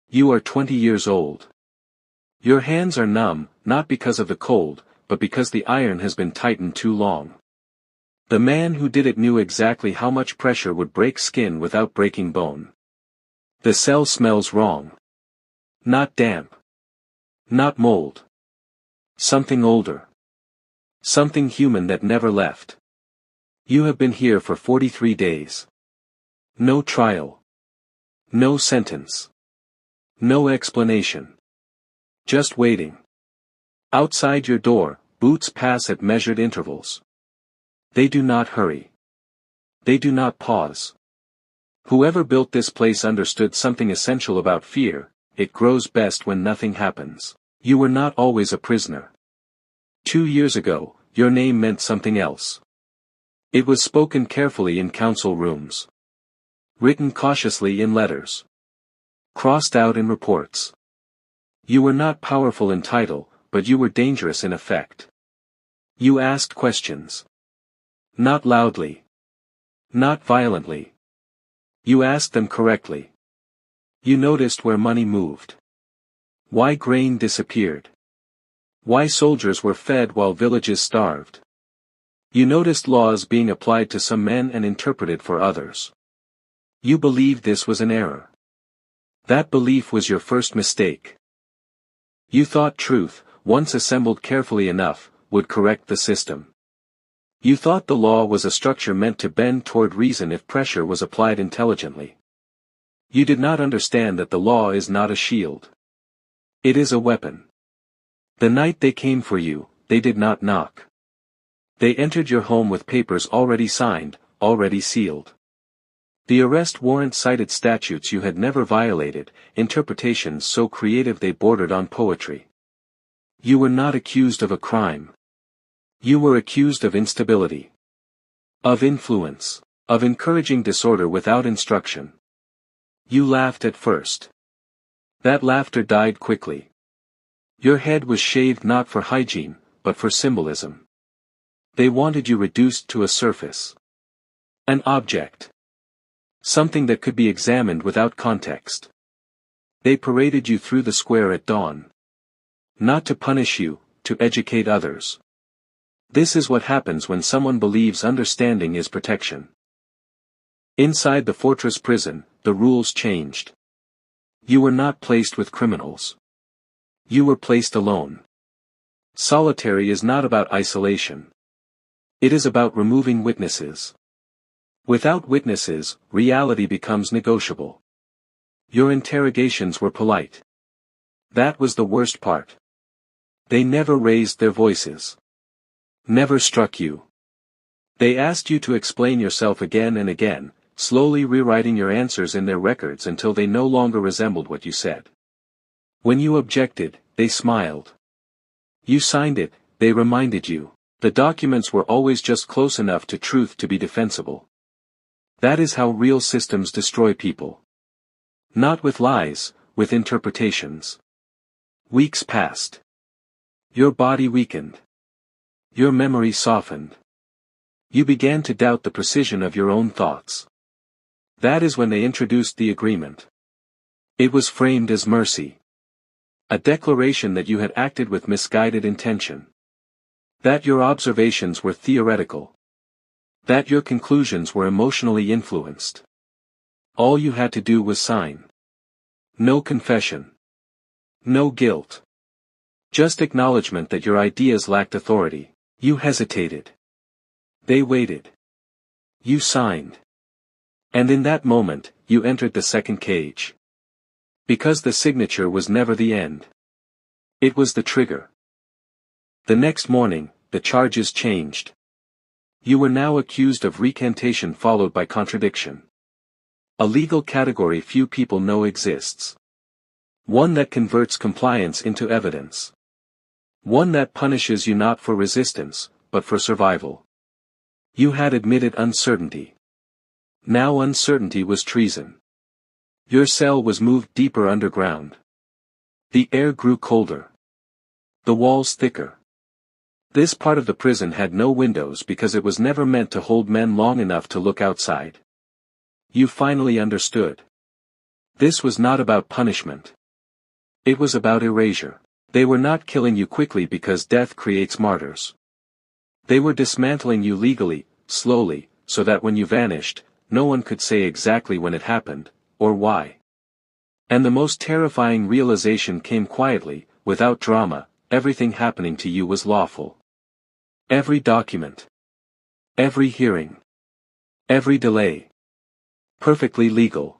You are 20 years old. Your hands are numb, not because of the cold, but because the iron has been tightened too long. The man who did it knew exactly how much pressure would break skin without breaking bone. The cell smells wrong. Not damp. Not mold. Something older. Something human that never left. You have been here for 43 days. No trial. No sentence. No explanation. Just waiting. Outside your door, boots pass at measured intervals. They do not hurry. They do not pause. Whoever built this place understood something essential about fear: it grows best when nothing happens. You were not always a prisoner. 2 years ago, your name meant something else. It was spoken carefully in council rooms. Written cautiously in letters. Crossed out in reports. You were not powerful in title, but you were dangerous in effect. You asked questions. Not loudly. Not violently. You asked them correctly. You noticed where money moved. Why grain disappeared. Why soldiers were fed while villages starved. You noticed laws being applied to some men and interpreted for others. You believed this was an error. That belief was your first mistake. You thought truth, once assembled carefully enough, would correct the system. You thought the law was a structure meant to bend toward reason if pressure was applied intelligently. You did not understand that the law is not a shield. It is a weapon. The night they came for you, they did not knock. They entered your home with papers already signed, already sealed. The arrest warrant cited statutes you had never violated, interpretations so creative they bordered on poetry. You were not accused of a crime. You were accused of instability. Of influence. Of encouraging disorder without instruction. You laughed at first. That laughter died quickly. Your head was shaved not for hygiene, but for symbolism. They wanted you reduced to a surface. An object. Something that could be examined without context. They paraded you through the square at dawn. Not to punish you, to educate others. This is what happens when someone believes understanding is protection. Inside the fortress prison, the rules changed. You were not placed with criminals. You were placed alone. Solitary is not about isolation. It is about removing witnesses. Without witnesses, reality becomes negotiable. Your interrogations were polite. That was the worst part. They never raised their voices. Never struck you. They asked you to explain yourself again and again, slowly rewriting your answers in their records until they no longer resembled what you said. When you objected, they smiled. You signed it, they reminded you. The documents were always just close enough to truth to be defensible. That is how real systems destroy people. Not with lies, with interpretations. Weeks passed. Your body weakened. Your memory softened. You began to doubt the precision of your own thoughts. That is when they introduced the agreement. It was framed as mercy. A declaration that you had acted with misguided intention. That your observations were theoretical. That your conclusions were emotionally influenced. All you had to do was sign. No confession. No guilt. Just acknowledgement that your ideas lacked authority. You hesitated. They waited. You signed. And in that moment, you entered the second cage. Because the signature was never the end. It was the trigger. The next morning, the charges changed. You were now accused of recantation followed by contradiction. A legal category few people know exists. One that converts compliance into evidence. One that punishes you not for resistance, but for survival. You had admitted uncertainty. Now uncertainty was treason. Your cell was moved deeper underground. The air grew colder. The walls thicker. This part of the prison had no windows because it was never meant to hold men long enough to look outside. You finally understood. This was not about punishment. It was about erasure. They were not killing you quickly because death creates martyrs. They were dismantling you legally, slowly, so that when you vanished, no one could say exactly when it happened, or why. And the most terrifying realization came quietly, without drama. Everything happening to you was lawful. Every document. Every hearing. Every delay. Perfectly legal.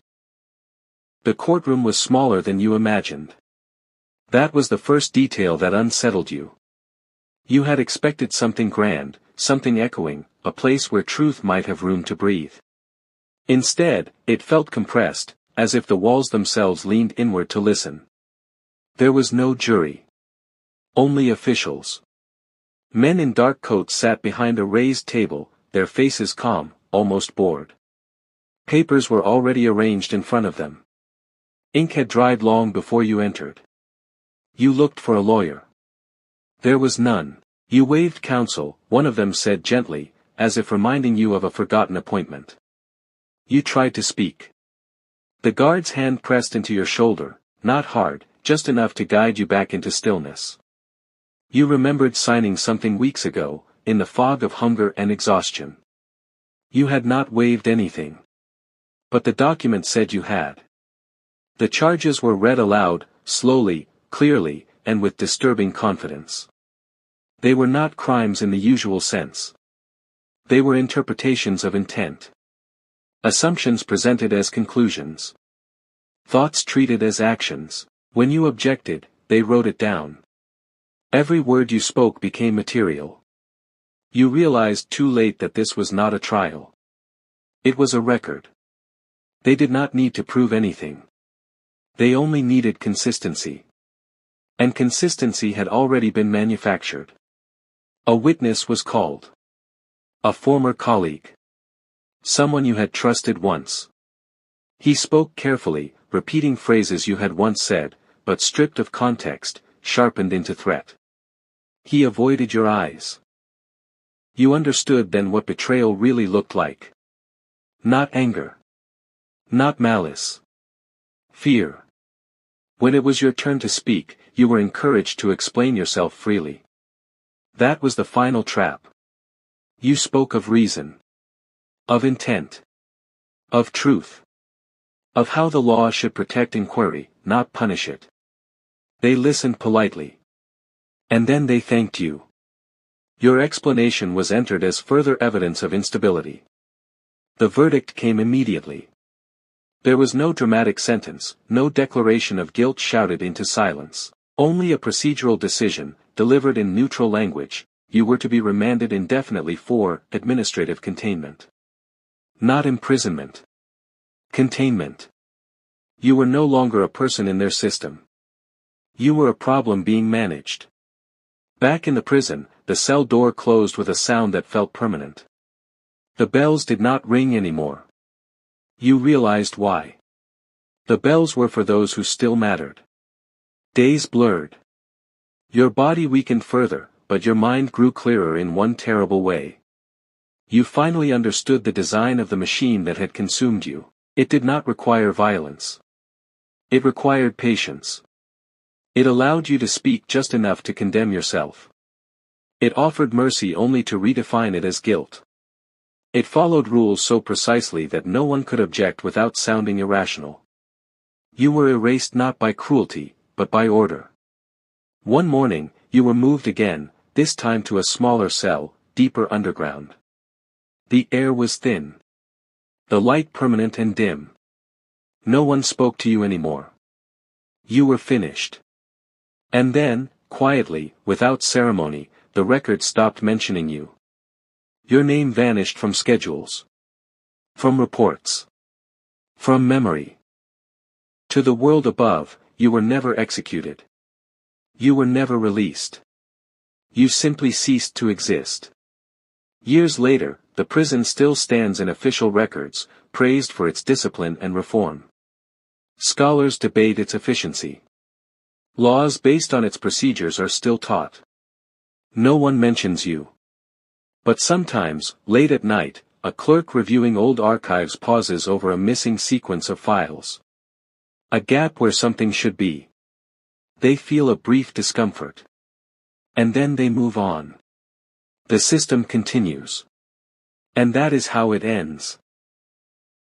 The courtroom was smaller than you imagined. That was the first detail that unsettled you. You had expected something grand, something echoing, a place where truth might have room to breathe. Instead, it felt compressed, as if the walls themselves leaned inward to listen. There was no jury. Only officials. Men in dark coats sat behind a raised table, their faces calm, almost bored. Papers were already arranged in front of them. Ink had dried long before you entered. You looked for a lawyer. There was none. You waived counsel, one of them said gently, as if reminding you of a forgotten appointment. You tried to speak. The guard's hand pressed into your shoulder, not hard, just enough to guide you back into stillness. You remembered signing something weeks ago, in the fog of hunger and exhaustion. You had not waived anything. But the document said you had. The charges were read aloud, slowly, clearly, and with disturbing confidence. They were not crimes in the usual sense. They were interpretations of intent. Assumptions presented as conclusions. Thoughts treated as actions. When you objected, they wrote it down. Every word you spoke became material. You realized too late that this was not a trial. It was a record. They did not need to prove anything. They only needed consistency. And consistency had already been manufactured. A witness was called. A former colleague. Someone you had trusted once. He spoke carefully, repeating phrases you had once said, but stripped of context, sharpened into threat. He avoided your eyes. You understood then what betrayal really looked like. Not anger. Not malice. Fear. When it was your turn to speak, you were encouraged to explain yourself freely. That was the final trap. You spoke of reason. Of intent. Of truth. Of how the law should protect inquiry, not punish it. They listened politely. And then they thanked you. Your explanation was entered as further evidence of instability. The verdict came immediately. There was no dramatic sentence, no declaration of guilt shouted into silence. Only a procedural decision, delivered in neutral language. You were to be remanded indefinitely for administrative containment. Not imprisonment. Containment. You were no longer a person in their system. You were a problem being managed. Back in the prison, the cell door closed with a sound that felt permanent. The bells did not ring anymore. You realized why. The bells were for those who still mattered. Days blurred. Your body weakened further, but your mind grew clearer in one terrible way. You finally understood the design of the machine that had consumed you. It did not require violence. It required patience. It allowed you to speak just enough to condemn yourself. It offered mercy only to redefine it as guilt. It followed rules so precisely that no one could object without sounding irrational. You were erased not by cruelty, but by order. One morning, you were moved again, this time to a smaller cell, deeper underground. The air was thin. The light permanent and dim. No one spoke to you anymore. You were finished. And then, quietly, without ceremony, the record stopped mentioning you. Your name vanished from schedules. From reports. From memory. To the world above, you were never executed. You were never released. You simply ceased to exist. Years later, the prison still stands in official records, praised for its discipline and reform. Scholars debate its efficiency. Laws based on its procedures are still taught. No one mentions you. But sometimes, late at night, a clerk reviewing old archives pauses over a missing sequence of files. A gap where something should be. They feel a brief discomfort. And then they move on. The system continues. And that is how it ends.